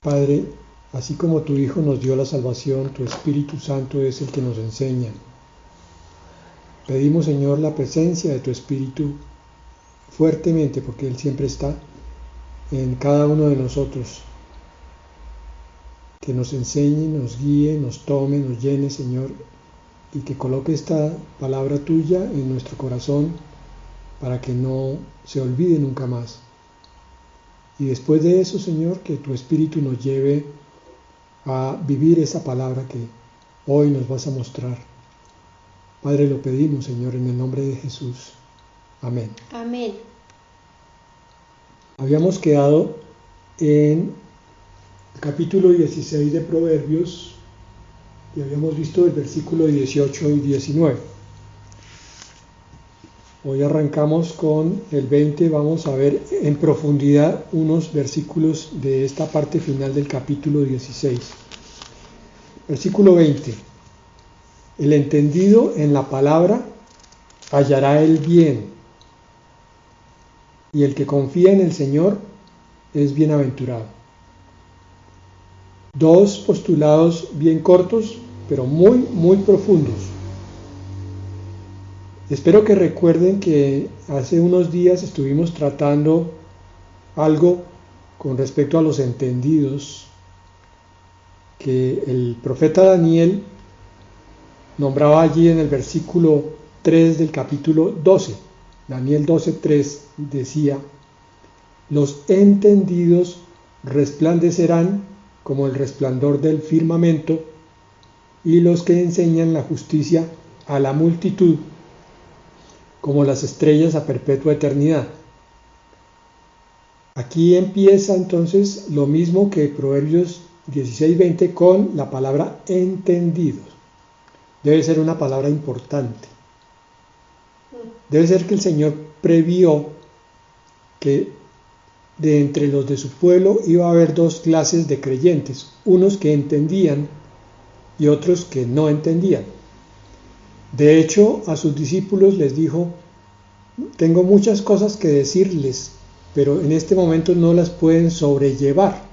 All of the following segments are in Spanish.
Padre, así como tu Hijo nos dio la salvación, tu Espíritu Santo es el que nos enseña. Pedimos, Señor, la presencia de tu Espíritu fuertemente, porque Él siempre está en cada uno de nosotros. Que nos enseñe, nos guíe, nos tome, nos llene, Señor, y que coloque esta palabra tuya en nuestro corazón para que no se olvide nunca más. Y después de eso, Señor, que tu Espíritu nos lleve a vivir esa palabra que hoy nos vas a mostrar. Padre, lo pedimos, Señor, en el nombre de Jesús. Amén. Amén. Habíamos quedado en el capítulo 16 de Proverbios y habíamos visto el versículo 18 y 19. Hoy arrancamos con el 20, vamos a ver en profundidad unos versículos de esta parte final del capítulo 16. Versículo 20. El entendido en la palabra hallará el bien, y el que confía en el Señor es bienaventurado. Dos postulados bien cortos, pero muy profundos. Espero que recuerden que hace unos días estuvimos tratando algo con respecto a los entendidos, que el profeta Daniel nombraba allí en el versículo 3 del capítulo 12. Daniel 12:3 decía: los entendidos resplandecerán como el resplandor del firmamento, y los que enseñan la justicia a la multitud como las estrellas a perpetua eternidad. Aquí empieza entonces lo mismo que Proverbios 16:20 con la palabra entendidos. Debe ser una palabra importante. Debe ser que el Señor previó que de entre los de su pueblo iba a haber dos clases de creyentes, unos que entendían y otros que no entendían. De hecho, a sus discípulos les dijo: tengo muchas cosas que decirles, pero en este momento no las pueden sobrellevar.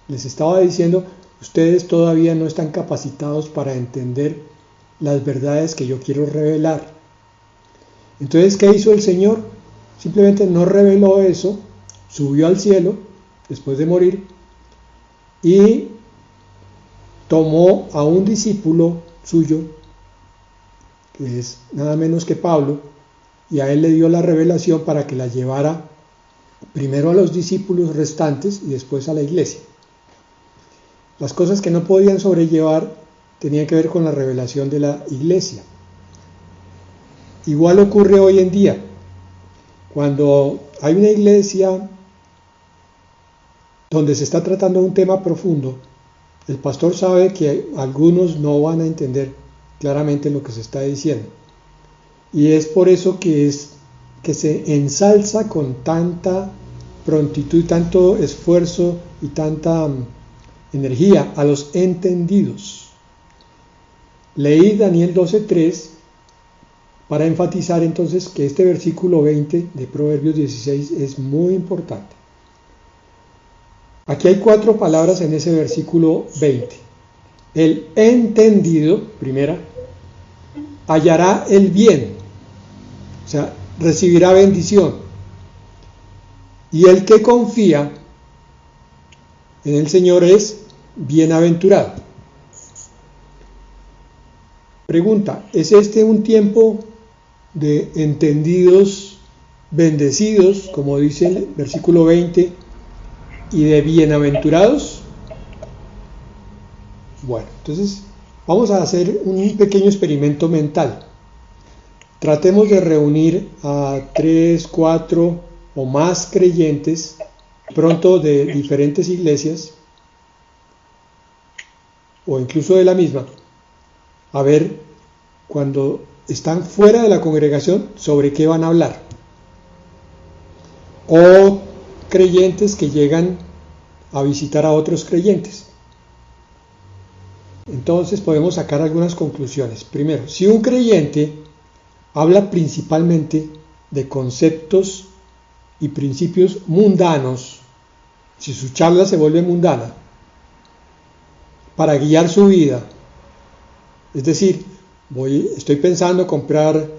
Les estaba diciendo: ustedes todavía no están capacitados para entender las verdades que yo quiero revelar. Entonces, ¿qué hizo el Señor? Simplemente no reveló eso, subió al cielo después de morir y tomó a un discípulo suyo, que es nada menos que Pablo, y a él le dio la revelación para que la llevara primero a los discípulos restantes y después a la iglesia. Las cosas que no podían sobrellevar tenían que ver con la revelación de la iglesia. Igual ocurre hoy en día. Cuando hay una iglesia donde se está tratando un tema profundo, el pastor sabe que algunos no van a entender claramente lo que se está diciendo. Y es por eso que se ensalza con tanta prontitud, tanto esfuerzo y tanta energía a los entendidos. Leí Daniel 12:3 para enfatizar entonces que este versículo 20 de Proverbios 16 es muy importante. Aquí hay 4 palabras en ese versículo 20. El entendido, primera, hallará el bien, o sea, recibirá bendición. Y el que confía en el Señor es bienaventurado. Pregunta: ¿es este un tiempo de entendidos bendecidos, como dice el versículo 20, y de bienaventurados? Bueno, entonces vamos a hacer un pequeño experimento mental. Tratemos de reunir a 3, 4 o más creyentes, pronto de diferentes iglesias, o incluso de la misma, a ver, cuando están fuera de la congregación, sobre qué van a hablar. O creyentes que llegan a visitar a otros creyentes. Entonces podemos sacar algunas conclusiones. Primero, si un creyente habla principalmente de conceptos y principios mundanos, si su charla se vuelve mundana, para guiar su vida, es decir, estoy pensando comprar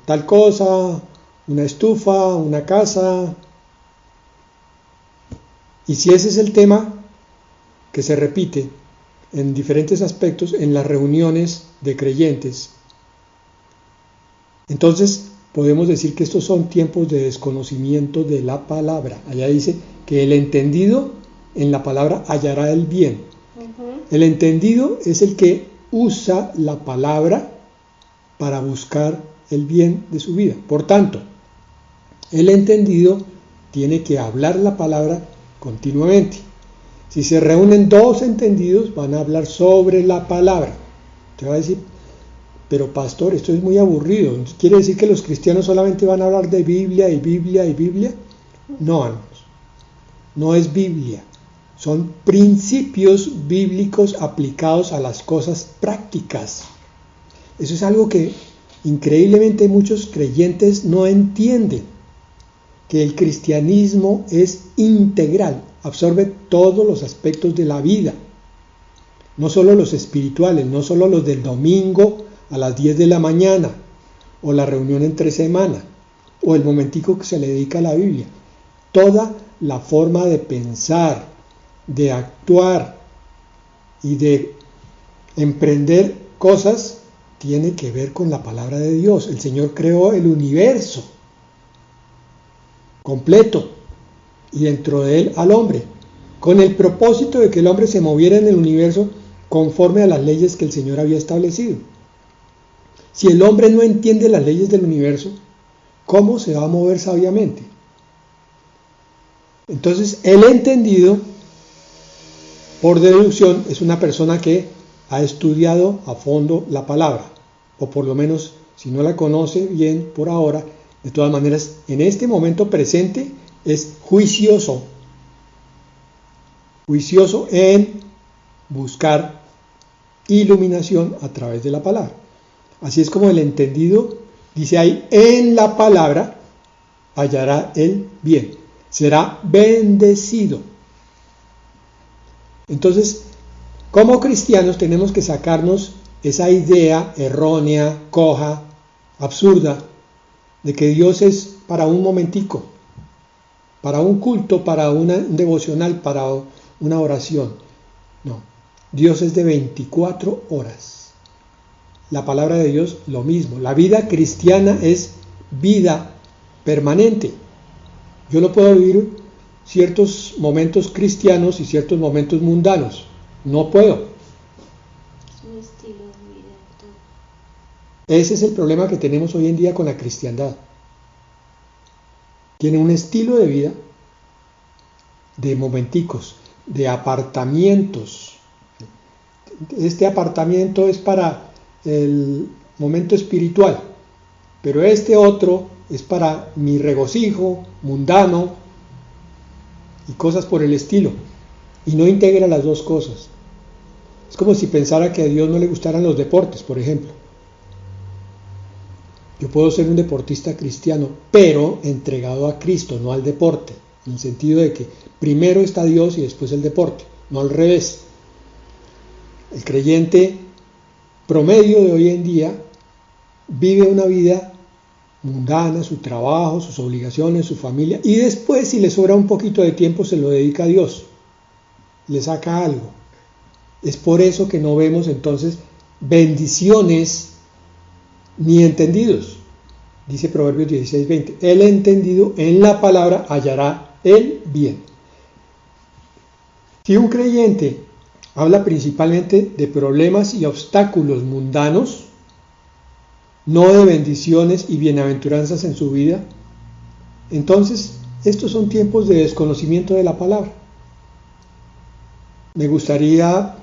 tal cosa, una estufa, una casa, y si ese es el tema que se repite en diferentes aspectos en las reuniones de creyentes, entonces podemos decir que estos son tiempos de desconocimiento de la palabra. Allá dice que el entendido en la palabra hallará el bien. El entendido es el que usa la palabra para buscar el bien de su vida. Por tanto, el entendido tiene que hablar la palabra continuamente. Si se reúnen dos entendidos, van a hablar sobre la palabra. Te va a decir, pero pastor, esto es muy aburrido. ¿Quiere decir que los cristianos solamente van a hablar de Biblia y Biblia y Biblia? No, hermanos. No es Biblia. Son principios bíblicos aplicados a las cosas prácticas. Eso es algo que increíblemente muchos creyentes no entienden. Que el cristianismo es integral, absorbe todos los aspectos de la vida. No solo los espirituales, no solo los del domingo a las 10 de la mañana, o la reunión entre semana, o el momentico que se le dedica a la Biblia. Toda la forma de pensar, de actuar y de emprender cosas tiene que ver con la palabra de Dios. El Señor creó el universo completo y dentro de él al hombre, con el propósito de que el hombre se moviera en el universo conforme a las leyes que el Señor había establecido. Si el hombre no entiende las leyes del universo, ¿cómo se va a mover sabiamente? Entonces, el entendido, por deducción, es una persona que ha estudiado a fondo la palabra, o por lo menos, si no la conoce bien por ahora, de todas maneras, en este momento presente, es juicioso en buscar iluminación a través de la palabra. Así es como el entendido, dice ahí, en la palabra hallará el bien, será bendecido. Entonces, como cristianos tenemos que sacarnos esa idea errónea, coja, absurda, de que Dios es para un momentico, para un culto, para un devocional, para una oración. No, Dios es de 24 horas. La palabra de Dios, lo mismo. La vida cristiana es vida permanente. Yo no puedo vivir ciertos momentos cristianos y ciertos momentos mundanos. No puedo. Es un estilo de vida. Ese es el problema que tenemos hoy en día con la cristiandad. Tiene un estilo de vida de momenticos, de apartamientos. Este apartamiento es para el momento espiritual, pero este otro es para mi regocijo mundano y cosas por el estilo, y no integra las dos cosas. Es como si pensara que a Dios no le gustaran los deportes, por ejemplo. Yo puedo ser un deportista cristiano, pero entregado a Cristo, no al deporte, en el sentido de que primero está Dios y después el deporte, no al revés. El creyente promedio de hoy en día vive una vida mundana, su trabajo, sus obligaciones, su familia, y después, si le sobra un poquito de tiempo, se lo dedica a Dios, le saca algo. Es por eso que no vemos entonces bendiciones ni entendidos. Dice Proverbios 16:20, el entendido en la palabra hallará el bien. Si un creyente habla principalmente de problemas y obstáculos mundanos, no de bendiciones y bienaventuranzas en su vida, entonces estos son tiempos de desconocimiento de la palabra. Me gustaría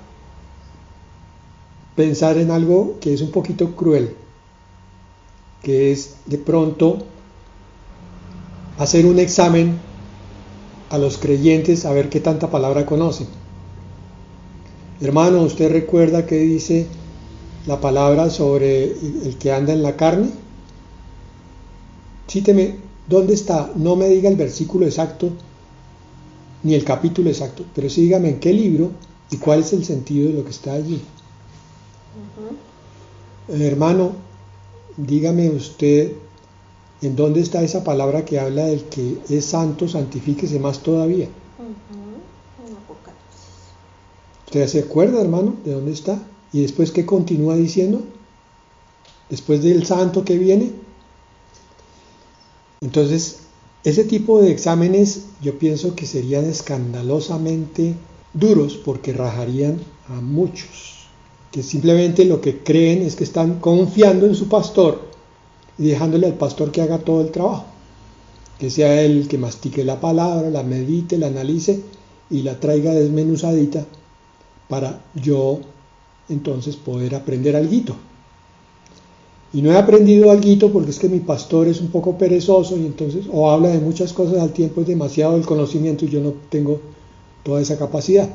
pensar en algo que es un poquito cruel, que es de pronto hacer un examen a los creyentes a ver qué tanta palabra conocen. Hermano, ¿usted recuerda qué dice la palabra sobre el que anda en la carne? Cíteme, ¿dónde está? No me diga el versículo exacto, ni el capítulo exacto, pero sí dígame en qué libro y cuál es el sentido de lo que está allí. Hermano, dígame usted en dónde está esa palabra que habla del que es santo, santifíquese más todavía. En Apocalipsis. ¿Usted se acuerda, hermano, de dónde está? Y después, ¿qué continúa diciendo? Después del santo que viene. Entonces, ese tipo de exámenes yo pienso que serían escandalosamente duros porque rajarían a muchos, que simplemente lo que creen es que están confiando en su pastor y dejándole al pastor que haga todo el trabajo, que sea él que mastique la palabra, la medite, la analice y la traiga desmenuzadita para yo entonces poder aprender alguito. Y no he aprendido alguito porque es que mi pastor es un poco perezoso y entonces o habla de muchas cosas al tiempo, es demasiado el conocimiento y yo no tengo toda esa capacidad.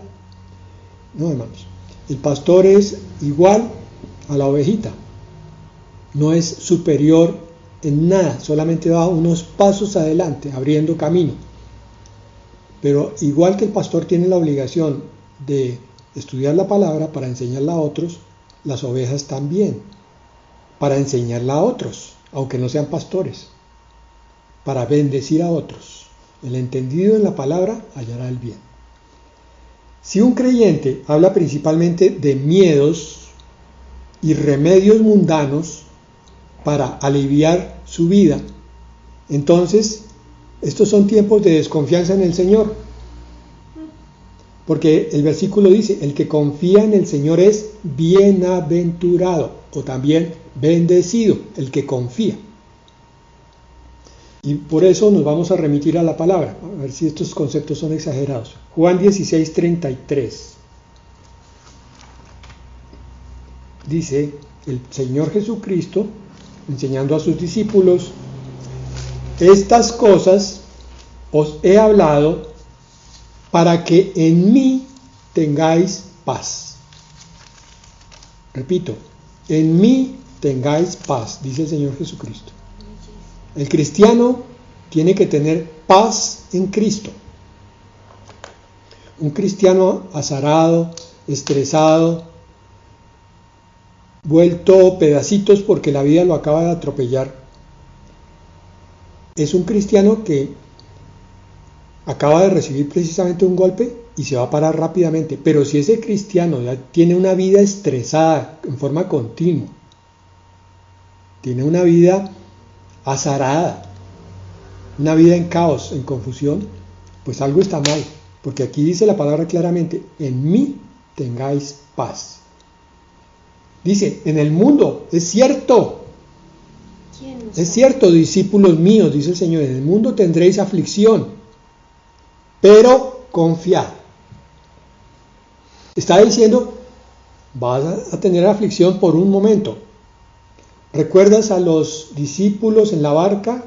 No, hermanos, el pastor es igual a la ovejita, no es superior en nada, solamente va unos pasos adelante, abriendo camino. Pero igual que el pastor tiene la obligación de estudiar la palabra para enseñarla a otros, las ovejas también, para enseñarla a otros, aunque no sean pastores, para bendecir a otros. El entendido en la palabra hallará el bien. Si un creyente habla principalmente de miedos y remedios mundanos para aliviar su vida, entonces estos son tiempos de desconfianza en el Señor. Porque el versículo dice, el que confía en el Señor es bienaventurado, o también bendecido, el que confía. Y por eso nos vamos a remitir a la palabra, a ver si estos conceptos son exagerados. Juan 16:33. Dice el Señor Jesucristo, enseñando a sus discípulos, estas cosas os he hablado para que en mí tengáis paz. Repito, en mí tengáis paz, dice el Señor Jesucristo. El cristiano tiene que tener paz en Cristo. Un cristiano azarado, estresado, vuelto pedacitos porque la vida lo acaba de atropellar, es un cristiano que acaba de recibir precisamente un golpe y se va a parar rápidamente. Pero si ese cristiano ya tiene una vida estresada en forma continua, tiene una vida azarada, una vida en caos, en confusión, pues algo está mal. Porque aquí dice la palabra claramente, en mí tengáis paz. Dice, en el mundo, es cierto. Es cierto, discípulos míos, dice el Señor, en el mundo tendréis aflicción, pero confiad. Está diciendo, vas a tener aflicción por un momento. ¿Recuerdas a los discípulos en la barca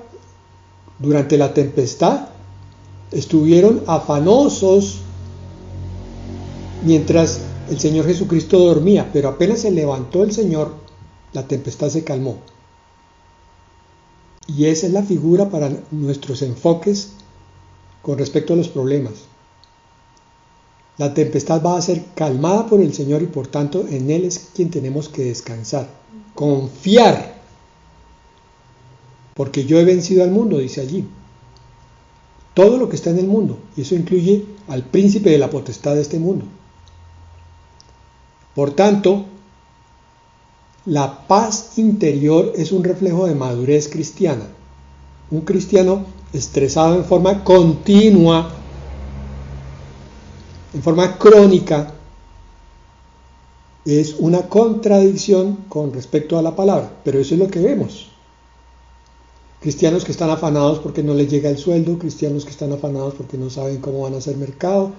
durante la tempestad? Estuvieron afanosos mientras el Señor Jesucristo dormía, pero apenas se levantó el Señor, la tempestad se calmó. Y esa es la figura para nuestros enfoques con respecto a los problemas. La tempestad va a ser calmada por el Señor y por tanto en Él es quien tenemos que descansar, confiar, porque yo he vencido al mundo, dice allí. Todo lo que está en el mundo, y eso incluye al príncipe de la potestad de este mundo. Por tanto, la paz interior es un reflejo de madurez cristiana. Un cristiano estresado en forma continua, en forma crónica, es una contradicción con respecto a la palabra, pero eso es lo que vemos. Cristianos que están afanados porque no les llega el sueldo, cristianos que están afanados porque no saben cómo van a hacer mercado.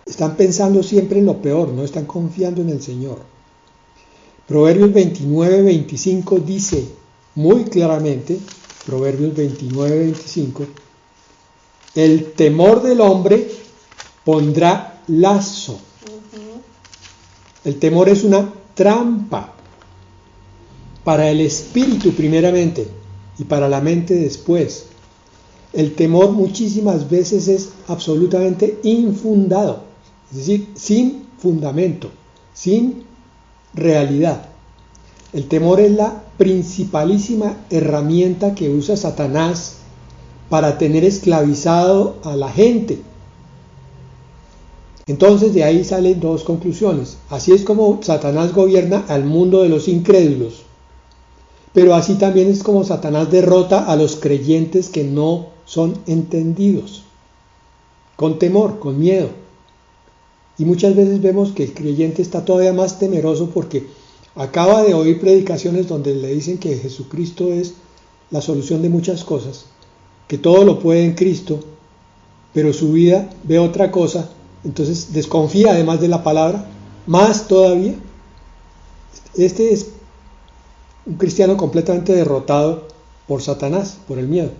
Están pensando siempre en lo peor, no están confiando en el Señor. Proverbios 29:25 dice muy claramente, Proverbios 29:25, el temor del hombre pondrá lazo. El temor es una trampa para el espíritu primeramente y para la mente después. El temor muchísimas veces es absolutamente infundado, es decir, sin fundamento, sin realidad. El temor es la principalísima herramienta que usa Satanás para tener esclavizado a la gente. Entonces de ahí salen dos conclusiones. Así es como Satanás gobierna al mundo de los incrédulos, pero así también es como Satanás derrota a los creyentes que no son entendidos, con temor, con miedo. Y muchas veces vemos que el creyente está todavía más temeroso porque acaba de oír predicaciones donde le dicen que Jesucristo es la solución de muchas cosas, que todo lo puede en Cristo, pero su vida ve otra cosa, entonces desconfía además de la palabra, más todavía. Este es un cristiano completamente derrotado por Satanás, por el miedo.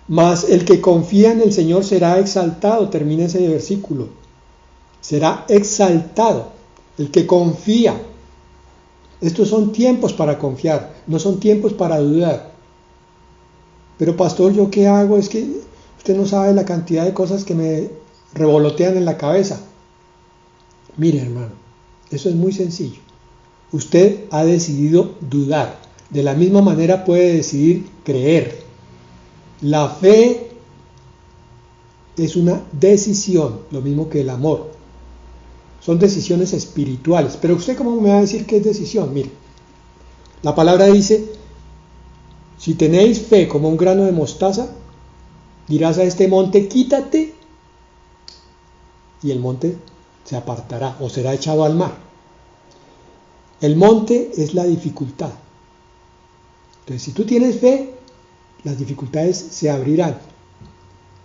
Mas el que confía en el Señor será exaltado, termina ese versículo. Será exaltado, el que confía. Estos son tiempos para confiar, no son tiempos para dudar. Pero pastor, ¿yo qué hago? Es que usted no sabe la cantidad de cosas que me revolotean en la cabeza. Mire, hermano, eso es muy sencillo. Usted ha decidido dudar. De la misma manera puede decidir creer. La fe es una decisión, lo mismo que el amor. Son decisiones espirituales. Pero usted, ¿cómo me va a decir qué es decisión? Mire, la palabra dice, si tenéis fe como un grano de mostaza, dirás a este monte, quítate, y el monte se apartará o será echado al mar. El monte es la dificultad. Entonces, si tú tienes fe, las dificultades se abrirán.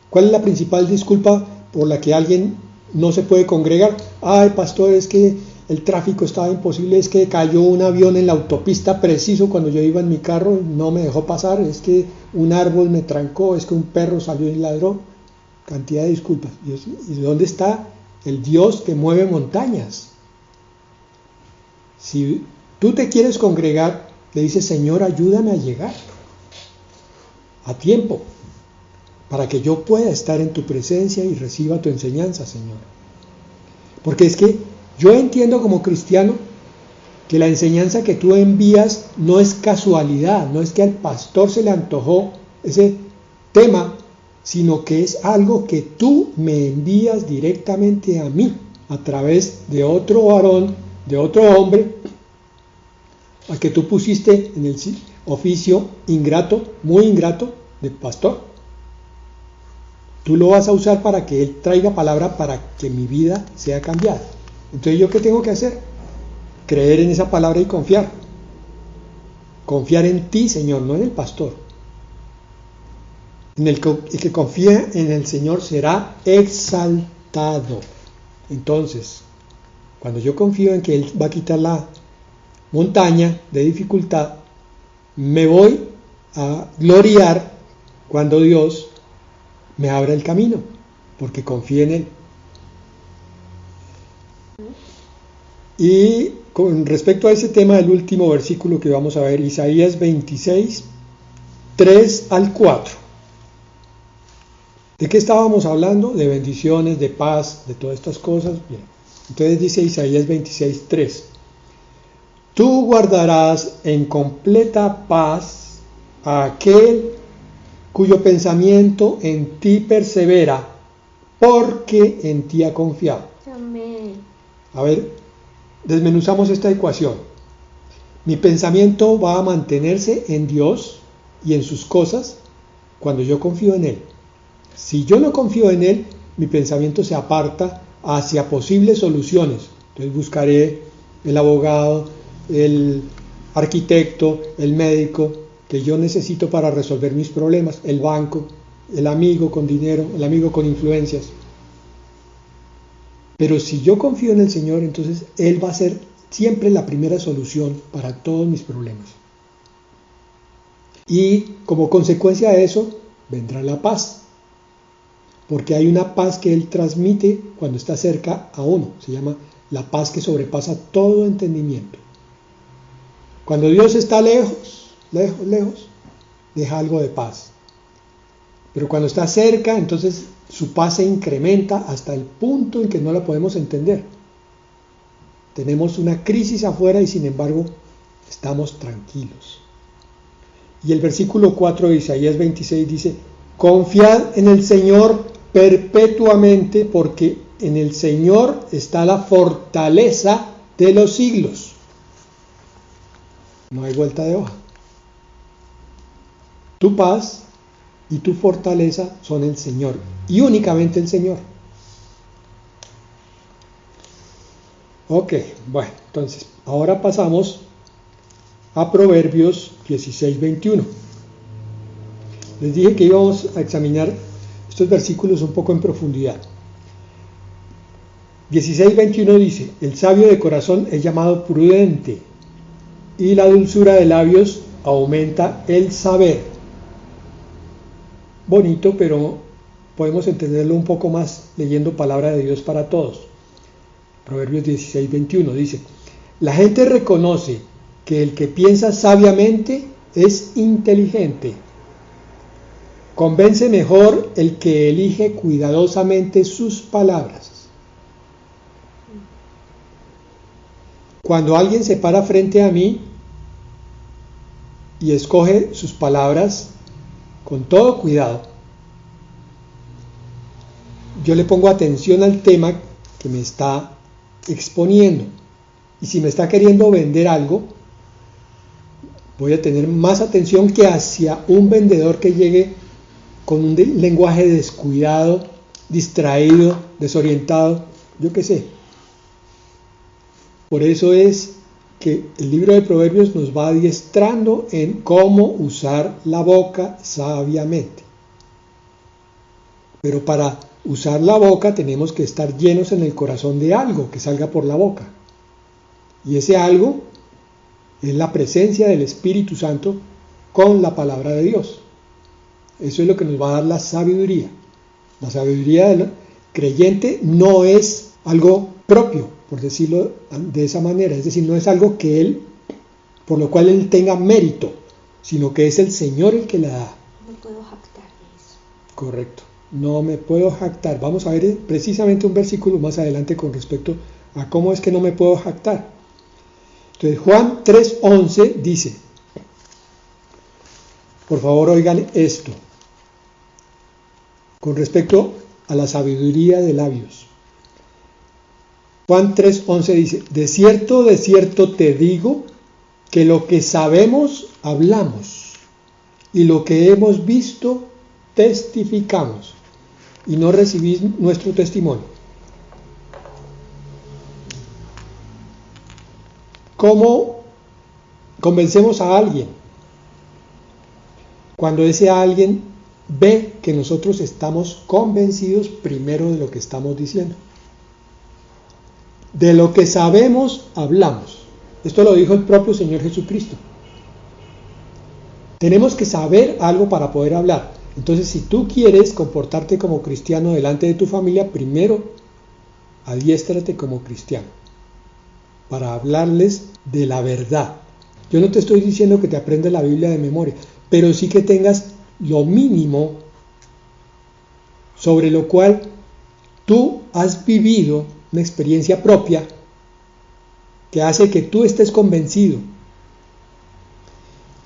¿Cuál es la principal disculpa por la que alguien no se puede congregar? Ay, pastor, es que el tráfico estaba imposible, es que cayó un avión en la autopista preciso cuando yo iba en mi carro, no me dejó pasar, es que un árbol me trancó, es que un perro salió y ladró. Cantidad de disculpas. ¿Y dónde está el Dios que mueve montañas? Si tú te quieres congregar, le dices, Señor, ayúdame a llegar a tiempo, para que yo pueda estar en tu presencia y reciba tu enseñanza, Señor. Porque es que yo entiendo como cristiano que la enseñanza que tú envías no es casualidad, no es que al pastor se le antojó ese tema, sino que es algo que tú me envías directamente a mí, a través de otro varón, de otro hombre, al que tú pusiste en el oficio ingrato, muy ingrato, de pastor. Tú lo vas a usar para que él traiga palabra para que mi vida sea cambiada. Entonces, ¿yo qué tengo que hacer? Creer en esa palabra y confiar. Confiar en ti, Señor, no en el pastor. El que confía en el Señor será exaltado. Entonces, cuando yo confío en que Él va a quitar la montaña de dificultad, me voy a gloriar cuando Dios me abra el camino, porque confío en Él. Y con respecto a ese tema del último versículo que vamos a ver, Isaías 26, 3 al 4. ¿De qué estábamos hablando? De bendiciones, de paz, de todas estas cosas. Bien. Entonces dice Isaías 26, 3. Tú guardarás en completa paz a aquel cuyo pensamiento en ti persevera, porque en ti ha confiado. Amén. A ver, desmenuzamos esta ecuación. Mi pensamiento va a mantenerse en Dios y en sus cosas cuando yo confío en Él. Si yo no confío en Él, mi pensamiento se aparta hacia posibles soluciones. Entonces buscaré el abogado, el arquitecto, el médico que yo necesito para resolver mis problemas, el banco, el amigo con dinero, el amigo con influencias. Pero si yo confío en el Señor, entonces Él va a ser siempre la primera solución para todos mis problemas. Y como consecuencia de eso, vendrá la paz. Porque hay una paz que Él transmite cuando está cerca a uno. Se llama la paz que sobrepasa todo entendimiento. Cuando Dios está lejos, deja algo de paz. Pero cuando está cerca, entonces su paz se incrementa hasta el punto en que no la podemos entender. Tenemos una crisis afuera y sin embargo estamos tranquilos. Y el versículo 4 de Isaías 26 dice: confiad en el Señor perpetuamente, porque en el Señor está la fortaleza de los siglos. No hay vuelta de hoja. Tu paz y tu fortaleza son el Señor, y únicamente el Señor. Ok, bueno, entonces, ahora pasamos a Proverbios 16:21. Les dije que íbamos a examinar estos versículos un poco en profundidad. 16:21 dice: el sabio de corazón es llamado prudente, y la dulzura de labios aumenta el saber. Bonito, pero podemos entenderlo un poco más leyendo palabra de Dios para todos. Proverbios 16:21 dice: la gente reconoce que el que piensa sabiamente es inteligente. Convence mejor el que elige cuidadosamente sus palabras. Cuando alguien se para frente a mí y escoge sus palabras con todo cuidado, yo le pongo atención al tema que me está exponiendo. Y si me está queriendo vender algo, voy a tener más atención que hacia un vendedor que llegue con un lenguaje descuidado, distraído, desorientado, yo qué sé. Por eso es que el libro de Proverbios nos va adiestrando en cómo usar la boca sabiamente. Pero para usar la boca tenemos que estar llenos en el corazón de algo que salga por la boca. Y ese algo es la presencia del Espíritu Santo con la palabra de Dios. Eso es lo que nos va a dar la sabiduría. La sabiduría del creyente no es algo propio, por decirlo de esa manera. Es decir, no es algo que él, por lo cual él tenga mérito, sino que es el Señor el que la da. No me puedo jactar de eso. Correcto. No me puedo jactar. Vamos a ver precisamente un versículo más adelante con respecto a cómo es que no me puedo jactar. Entonces, Juan 3:11 dice, por favor oigan esto, con respecto a la sabiduría de labios. Juan 3:11 dice: de cierto te digo, que lo que sabemos hablamos, y lo que hemos visto testificamos, y no recibís nuestro testimonio. ¿Cómo convencemos a alguien? Cuando ese alguien ve que nosotros estamos convencidos primero de lo que estamos diciendo. De lo que sabemos, hablamos. Esto lo dijo el propio Señor Jesucristo. Tenemos que saber algo para poder hablar. Entonces, si tú quieres comportarte como cristiano delante de tu familia, primero adiéstrate como cristiano para hablarles de la verdad. Yo no te estoy diciendo que te aprendas la Biblia de memoria, pero sí que tengas lo mínimo sobre lo cual tú has vivido una experiencia propia que hace que tú estés convencido.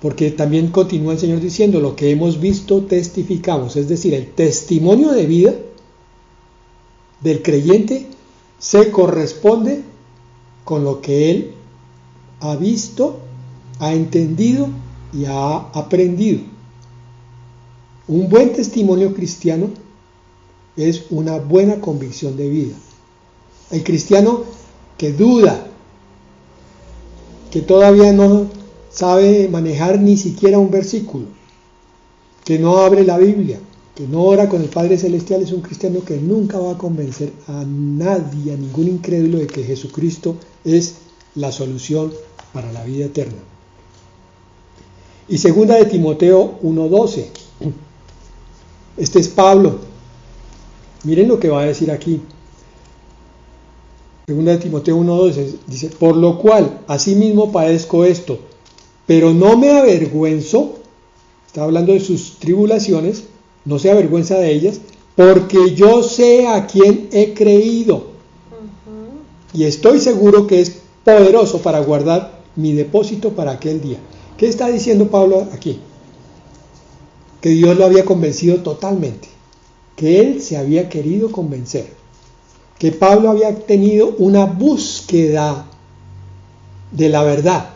Porque también continúa el Señor diciendo: lo que hemos visto testificamos. Es decir, el testimonio de vida del creyente se corresponde con lo que él ha visto, ha entendido y ha aprendido. Un buen testimonio cristiano es una buena convicción de vida. El cristiano que duda, que todavía no sabe manejar ni siquiera un versículo, que no abre la Biblia, que no ora con el Padre Celestial, es un cristiano que nunca va a convencer a nadie, a ningún incrédulo, de que Jesucristo es la solución para la vida eterna. Y segunda de Timoteo 1:12. Este es Pablo. Miren lo que va a decir aquí. Segunda de Timoteo 1:12 dice: por lo cual asimismo padezco esto, pero no me avergüenzo. Está hablando de sus tribulaciones, no se avergüenza de ellas, porque yo sé a quién he creído y estoy seguro que es poderoso para guardar mi depósito para aquel día. ¿Qué está diciendo Pablo aquí? Que Dios lo había convencido totalmente, que él se había querido convencer, que Pablo había tenido una búsqueda de la verdad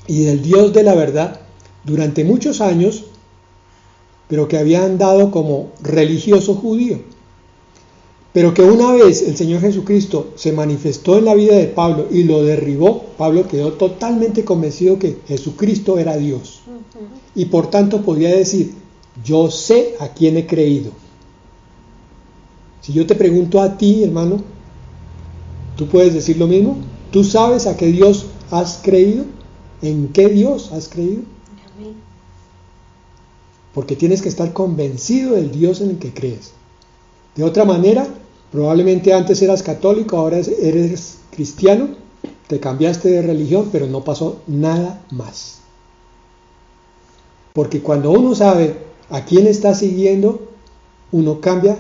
y del Dios de la verdad durante muchos años, pero que había andado como religioso judío. Pero que una vez el Señor Jesucristo se manifestó en la vida de Pablo y lo derribó, Pablo quedó totalmente convencido que Jesucristo era Dios. Y por tanto podía decir, yo sé a quién he creído. Si yo te pregunto a ti, hermano, ¿tú puedes decir lo mismo? ¿Tú sabes a qué Dios has creído? ¿En qué Dios has creído? Porque tienes que estar convencido del Dios en el que crees. De otra manera, probablemente antes eras católico, ahora eres cristiano, te cambiaste de religión, pero no pasó nada más. Porque cuando uno sabe a quién está siguiendo, uno cambia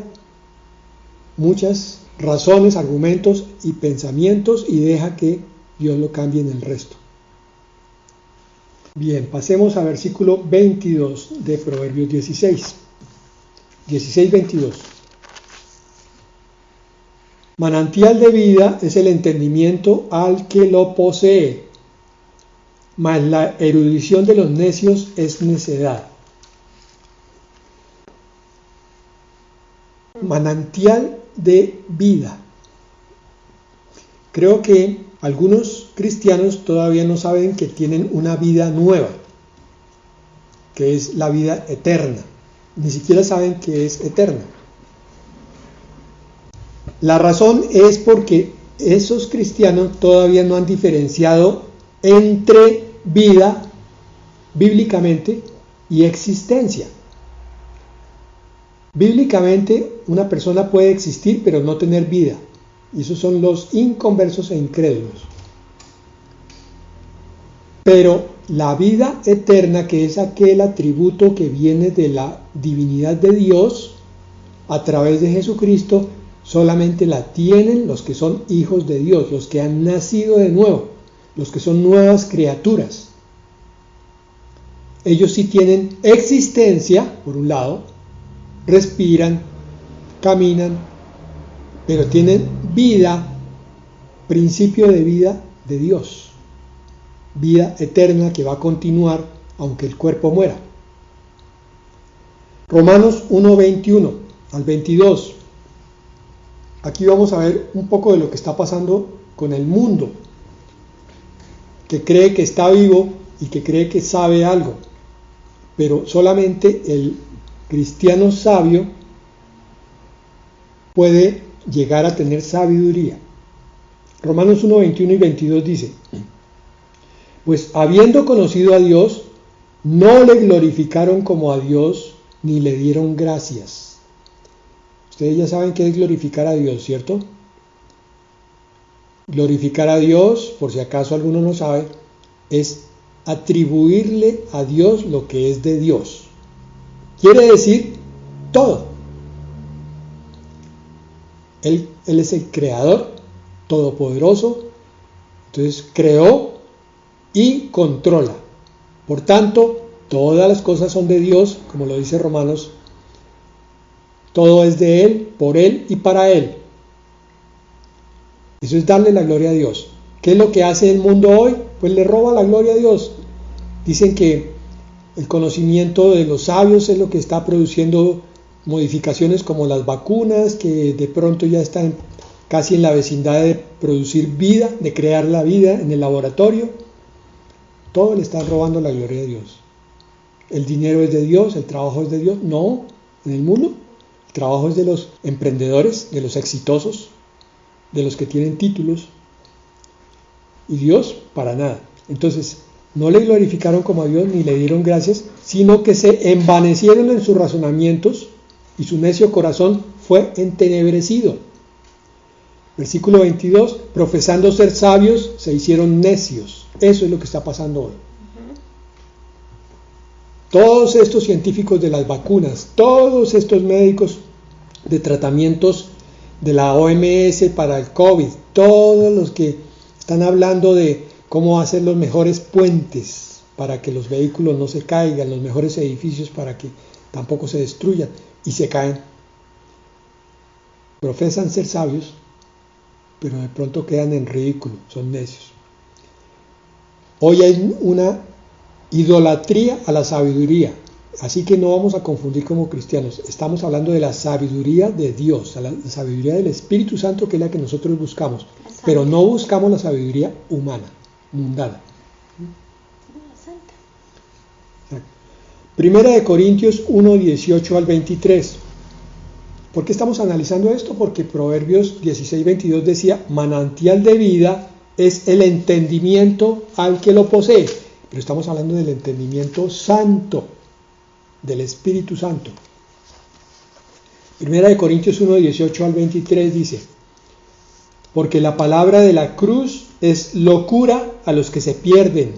muchas razones, argumentos y pensamientos y deja que Dios lo cambie en el resto. Bien, pasemos a versículo 22 de Proverbios 16. 16:22. Manantial de vida es el entendimiento al que lo posee, mas la erudición de los necios es necedad. Manantial de vida. Creo que algunos cristianos todavía no saben que tienen una vida nueva, que es la vida eterna. Ni siquiera saben que es eterna. La razón es porque esos cristianos todavía no han diferenciado entre vida, bíblicamente, y existencia. Bíblicamente, una persona puede existir pero no tener vida. Y esos son los inconversos e incrédulos. Pero la vida eterna, que es aquel atributo que viene de la divinidad de Dios a través de Jesucristo, solamente la tienen los que son hijos de Dios, los que han nacido de nuevo, los que son nuevas criaturas. Ellos sí tienen existencia, por un lado, respiran, caminan, pero tienen vida, principio de vida de Dios, vida eterna que va a continuar aunque el cuerpo muera. Romanos 1:21 al 22. Aquí vamos a ver un poco de lo que está pasando con el mundo, que cree que está vivo y que cree que sabe algo, pero solamente el cristiano sabio puede llegar a tener sabiduría. Romanos 1:21 y 22 dice, pues habiendo conocido a Dios, no le glorificaron como a Dios, ni le dieron gracias. Ustedes ya saben qué es glorificar a Dios, ¿cierto? Glorificar a Dios, por si acaso alguno no sabe, es atribuirle a Dios lo que es de Dios. Quiere decir todo. Él es el creador todopoderoso, entonces creó y controla. Por tanto, todas las cosas son de Dios, como lo dice Romanos. Todo es de Él, por Él y para Él. Eso es darle la gloria a Dios. ¿Qué es lo que hace el mundo hoy? Pues le roba la gloria a Dios. Dicen que el conocimiento de los sabios es lo que está produciendo modificaciones como las vacunas, que de pronto ya están casi en la vecindad de producir vida, de crear la vida en el laboratorio. Todo le está robando la gloria a Dios. El dinero es de Dios, el trabajo es de Dios. No, en el mundo el trabajo es de los emprendedores, de los exitosos, de los que tienen títulos. Y Dios, para nada. Entonces, no le glorificaron como a Dios ni le dieron gracias, sino que se envanecieron en sus razonamientos y su necio corazón fue entenebrecido. Versículo 22, profesando ser sabios, se hicieron necios. Eso es lo que está pasando hoy. Todos estos científicos de las vacunas, todos estos médicos de tratamientos de la OMS para el COVID, todos los que están hablando de cómo hacer los mejores puentes para que los vehículos no se caigan, los mejores edificios para que tampoco se destruyan y se caen. Profesan ser sabios, pero de pronto quedan en ridículo, son necios. Hoy hay una idolatría a la sabiduría, así que no vamos a confundir como cristianos. Estamos hablando de la sabiduría de Dios, la sabiduría del Espíritu Santo, que es la que nosotros buscamos, pero no buscamos la sabiduría humana, mundana. Primera de Corintios 1, 18 al 23. ¿Por qué estamos analizando esto? Porque Proverbios 16, 22 decía, manantial de vida es el entendimiento al que lo posee. Pero estamos hablando del entendimiento santo, del Espíritu Santo. Primera de Corintios 1, 18 al 23 dice, porque la palabra de la cruz es locura a los que se pierden.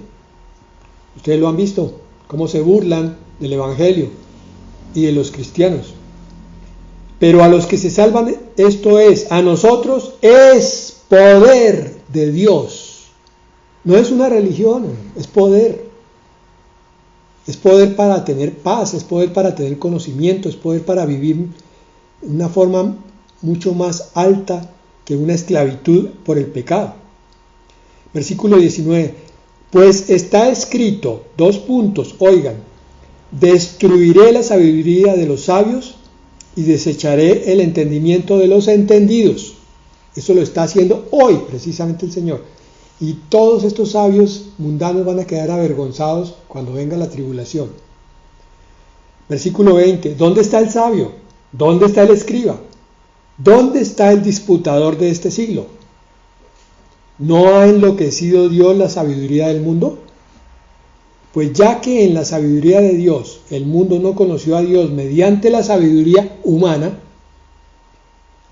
Ustedes lo han visto, cómo se burlan del Evangelio y de los cristianos. Pero a los que se salvan, esto es, a nosotros, es poder de Dios. No es una religión, es poder. Es poder para tener paz, es poder para tener conocimiento, es poder para vivir de una forma mucho más alta que una esclavitud por el pecado. Versículo 19. Pues está escrito, oigan, destruiré la sabiduría de los sabios y desecharé el entendimiento de los entendidos. Eso lo está haciendo hoy precisamente el Señor. Y todos estos sabios mundanos van a quedar avergonzados cuando venga la tribulación. Versículo 20. ¿Dónde está el sabio? ¿Dónde está el escriba? ¿Dónde está el disputador de este siglo? ¿No ha enloquecido Dios la sabiduría del mundo? Pues ya que en la sabiduría de Dios el mundo no conoció a Dios mediante la sabiduría humana,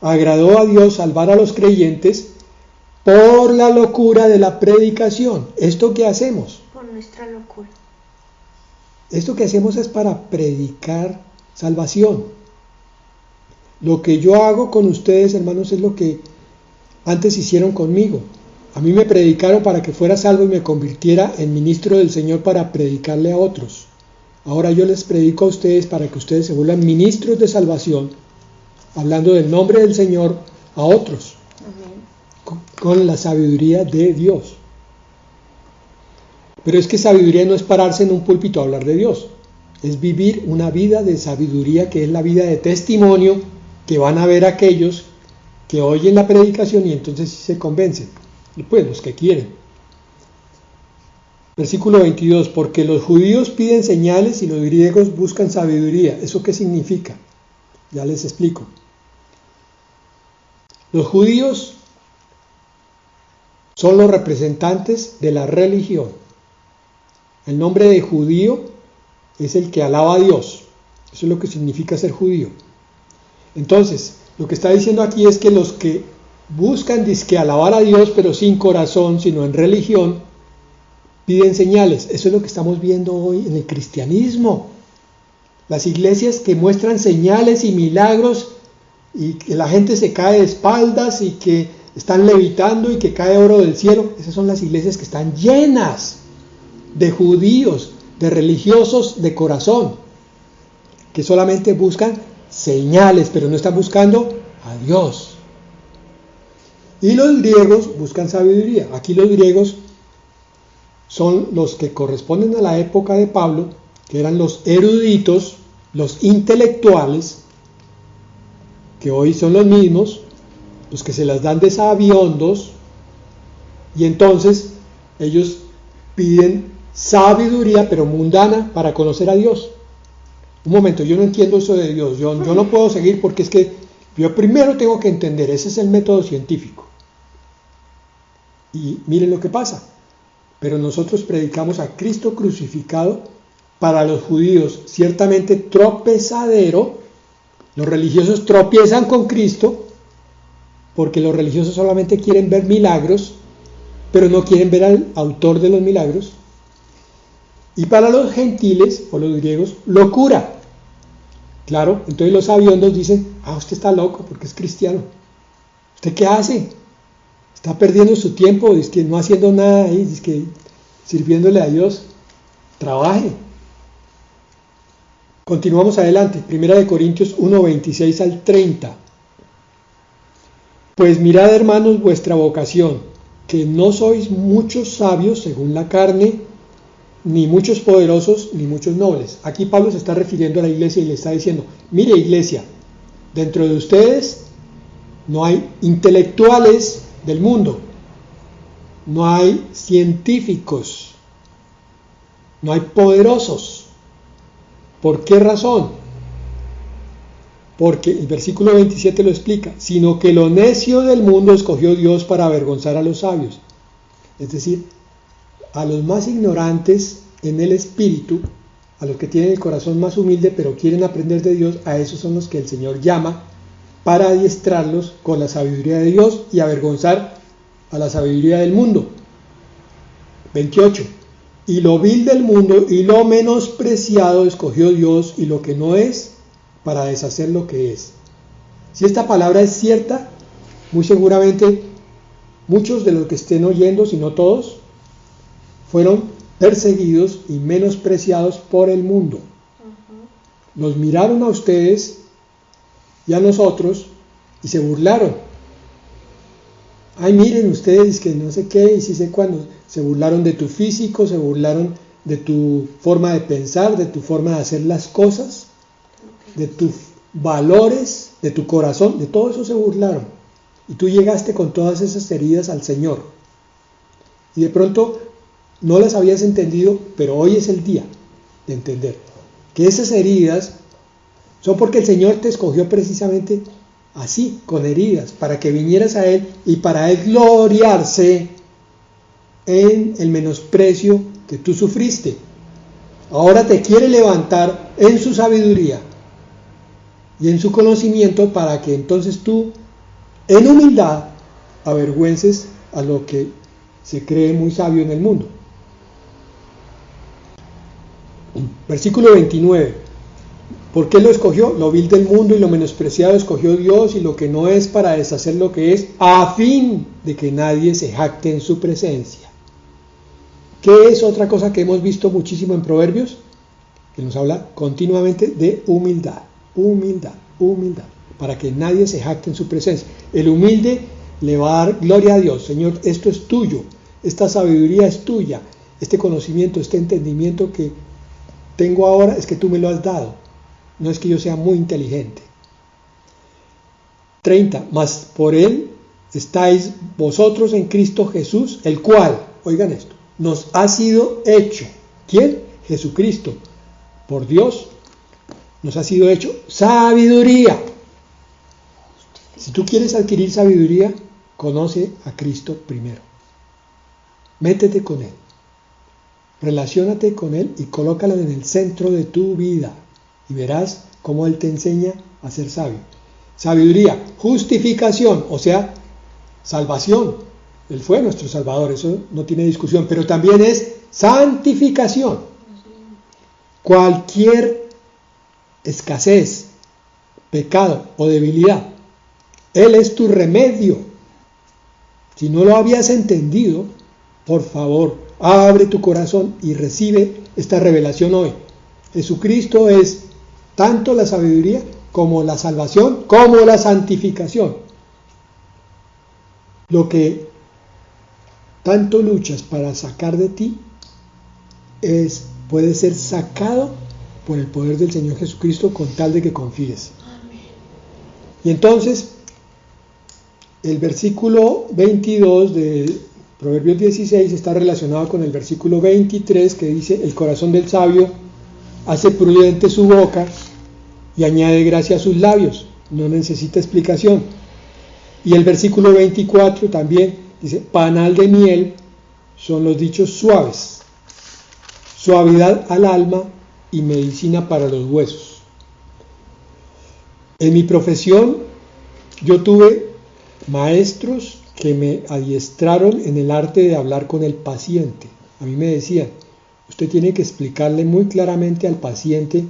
agradó a Dios salvar a los creyentes por la locura de la predicación. ¿Esto qué hacemos? Por nuestra locura. Esto que hacemos es para predicar salvación. Lo que yo hago con ustedes, hermanos, es lo que antes hicieron conmigo. A mí me predicaron para que fuera salvo y me convirtiera en ministro del Señor para predicarle a otros. Ahora yo les predico a ustedes para que ustedes se vuelvan ministros de salvación, hablando del nombre del Señor a otros, con la sabiduría de Dios. Pero es que sabiduría no es pararse en un púlpito a hablar de Dios, es vivir una vida de sabiduría, que es la vida de testimonio que van a ver aquellos que oyen la predicación y entonces se convencen. Pues los que quieren. Versículo 22, porque los judíos piden señales y los griegos buscan sabiduría. ¿Eso qué significa? Ya les explico. Los judíos son los representantes de la religión. El nombre de judío es el que alaba a Dios. Eso es lo que significa ser judío. Entonces, lo que está diciendo aquí es que los que buscan dizque alabar a Dios, pero sin corazón, sino en religión, piden señales. Eso es lo que estamos viendo hoy en el cristianismo. Las iglesias que muestran señales y milagros y que la gente se cae de espaldas y que están levitando y que cae oro del cielo. Esas son las iglesias que están llenas de judíos, de religiosos de corazón, que solamente buscan señales, pero no están buscando a Dios. Y los griegos buscan sabiduría. Aquí los griegos son los que corresponden a la época de Pablo, que eran los eruditos, los intelectuales, que hoy son los mismos, los que se las dan de sabiondos, y entonces ellos piden sabiduría, pero mundana, para conocer a Dios. Un momento, yo no entiendo eso de Dios, yo no puedo seguir porque es que yo primero tengo que entender, ese es el método científico. Y miren lo que pasa. Pero nosotros predicamos a Cristo crucificado, para los judíos ciertamente tropezadero. Los religiosos tropiezan con Cristo, porque los religiosos solamente quieren ver milagros, pero no quieren ver al autor de los milagros. Y para los gentiles o los griegos, locura. Claro, entonces los sabiondos dicen, usted está loco porque es cristiano. ¿Usted qué hace? Está perdiendo su tiempo, es que no haciendo nada ahí, es que sirviéndole a Dios. Trabaje. Continuamos adelante, 1 Corintios 1, 26 al 30. Pues mirad, hermanos, vuestra vocación, que no sois muchos sabios según la carne, ni muchos poderosos, ni muchos nobles. Aquí Pablo se está refiriendo a la iglesia y le está diciendo, mire iglesia, dentro de ustedes no hay intelectuales del mundo, no hay científicos, no hay poderosos. ¿Por qué razón? Porque el versículo 27 lo explica, sino que lo necio del mundo escogió Dios para avergonzar a los sabios. Es decir, a los más ignorantes en el espíritu, a los que tienen el corazón más humilde pero quieren aprender de Dios, a esos son los que el Señor llama para adiestrarlos con la sabiduría de Dios y avergonzar a la sabiduría del mundo. 28. Y lo vil del mundo y lo menospreciado escogió Dios y lo que no es para deshacer lo que es. Si esta palabra es cierta, muy seguramente muchos de los que estén oyendo, si no todos, fueron perseguidos y menospreciados por el mundo. Los miraron a ustedes y a nosotros y se burlaron. Ay, miren ustedes que no sé qué y sí sé cuándo. Se burlaron de tu físico, se burlaron de tu forma de pensar, de tu forma de hacer las cosas, de tus valores, de tu corazón, de todo eso se burlaron. Y tú llegaste con todas esas heridas al Señor. Y de pronto no las habías entendido, pero hoy es el día de entender que esas heridas son porque el Señor te escogió precisamente así, con heridas, para que vinieras a Él y para Él gloriarse en el menosprecio que tú sufriste. Ahora te quiere levantar en su sabiduría y en su conocimiento para que entonces tú, en humildad, avergüences a lo que se cree muy sabio en el mundo. Versículo 29. ¿Por qué lo escogió? Lo vil del mundo y lo menospreciado escogió Dios y lo que no es para deshacer lo que es, a fin de que nadie se jacte en su presencia. ¿Qué es otra cosa que hemos visto muchísimo en Proverbios? Que nos habla continuamente de humildad, humildad, humildad, para que nadie se jacte en su presencia. El humilde le va a dar gloria a Dios. Señor, esto es tuyo, esta sabiduría es tuya, este conocimiento, este entendimiento que tengo ahora es que tú me lo has dado. No es que yo sea muy inteligente. 30. Mas por Él estáis vosotros en Cristo Jesús, el cual, oigan esto, nos ha sido hecho. ¿Quién? Jesucristo. Por Dios nos ha sido hecho sabiduría. Si tú quieres adquirir sabiduría, conoce a Cristo primero. Métete con Él. Relaciónate con Él y colócalo en el centro de tu vida. Y verás cómo Él te enseña a ser sabio. Sabiduría, justificación, o sea, salvación. Él fue nuestro Salvador, eso no tiene discusión, pero también es santificación. Cualquier escasez, pecado o debilidad, Él es tu remedio. Si no lo habías entendido, por favor, abre tu corazón y recibe esta revelación hoy. Jesucristo es tanto la sabiduría como la salvación, como la santificación. Lo que tanto luchas para sacar de ti puede ser sacado por el poder del Señor Jesucristo con tal de que confíes. Amén. Y entonces, el versículo 22 de Proverbios 16 está relacionado con el versículo 23 que dice: el corazón del sabio hace prudente su boca y añade gracia a sus labios. No necesita explicación. Y el versículo 24 también dice: panal de miel son los dichos suaves, suavidad al alma y medicina para los huesos. En mi profesión yo tuve maestros que me adiestraron en el arte de hablar con el paciente. A mí me decían: usted tiene que explicarle muy claramente al paciente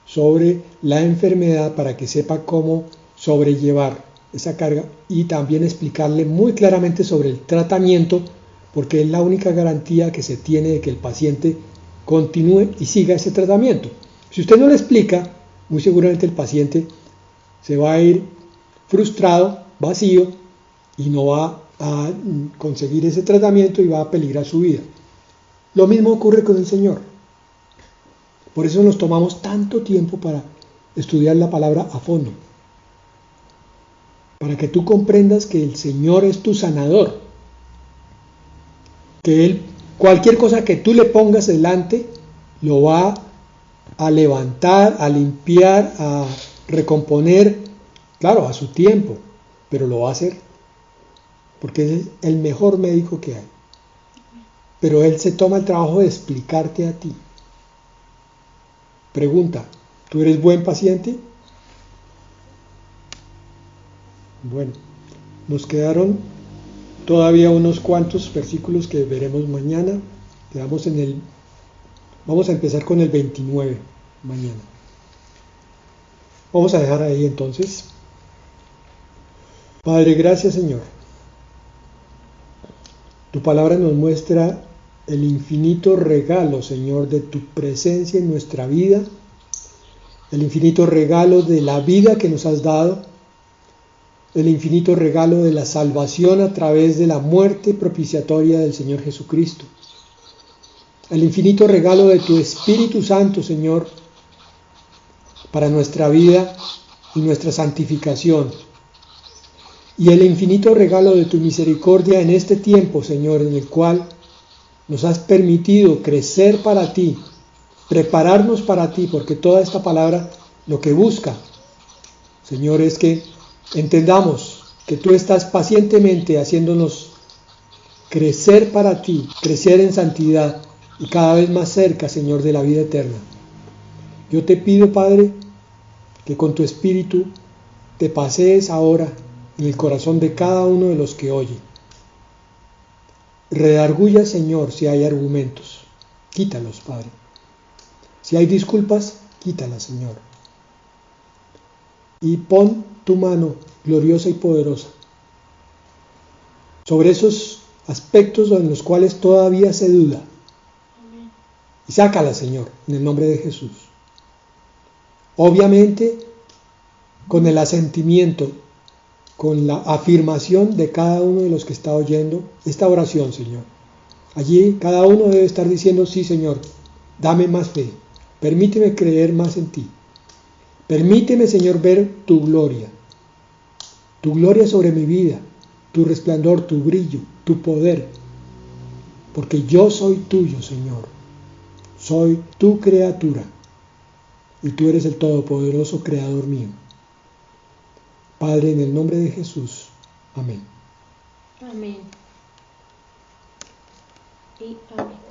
sobre la enfermedad para que sepa cómo sobrellevar esa carga y también explicarle muy claramente sobre el tratamiento, porque es la única garantía que se tiene de que el paciente continúe y siga ese tratamiento. Si usted no le explica, muy seguramente el paciente se va a ir frustrado, vacío, y no va a conseguir ese tratamiento y va a peligrar su vida. Lo mismo ocurre con el Señor. Por eso nos tomamos tanto tiempo para estudiar la palabra a fondo. Para que tú comprendas que el Señor es tu sanador. Que Él, cualquier cosa que tú le pongas delante, lo va a levantar, a limpiar, a recomponer, claro, a su tiempo, pero lo va a hacer. Porque es el mejor médico que hay. Pero Él se toma el trabajo de explicarte a ti. Pregunta, ¿tú eres buen paciente? Bueno, nos quedaron todavía unos cuantos versículos que veremos mañana. Vamos a empezar con el 29 mañana. Vamos a dejar ahí entonces. Padre, gracias Señor. Tu palabra nos muestra el infinito regalo, Señor, de tu presencia en nuestra vida, el infinito regalo de la vida que nos has dado, el infinito regalo de la salvación a través de la muerte propiciatoria del Señor Jesucristo, el infinito regalo de tu Espíritu Santo, Señor, para nuestra vida y nuestra santificación, y el infinito regalo de tu misericordia en este tiempo, Señor, en el cual nos has permitido crecer para ti, prepararnos para ti, porque toda esta palabra lo que busca, Señor, es que entendamos que tú estás pacientemente haciéndonos crecer para ti, crecer en santidad y cada vez más cerca, Señor, de la vida eterna. Yo te pido, Padre, que con tu Espíritu te pasees ahora en el corazón de cada uno de los que oye. Redarguya, Señor, si hay argumentos. Quítalos, Padre. Si hay disculpas, quítalas, Señor. Y pon tu mano gloriosa y poderosa sobre esos aspectos en los cuales todavía se duda. Y sácala, Señor, en el nombre de Jesús. Obviamente, con el asentimiento, con la afirmación de cada uno de los que está oyendo esta oración, Señor. Allí cada uno debe estar diciendo, sí, Señor, dame más fe, permíteme creer más en ti. Permíteme, Señor, ver tu gloria sobre mi vida, tu resplandor, tu brillo, tu poder, porque yo soy tuyo, Señor, soy tu criatura, y tú eres el todopoderoso creador mío. Padre, en el nombre de Jesús. Amén. Amén. Y amén.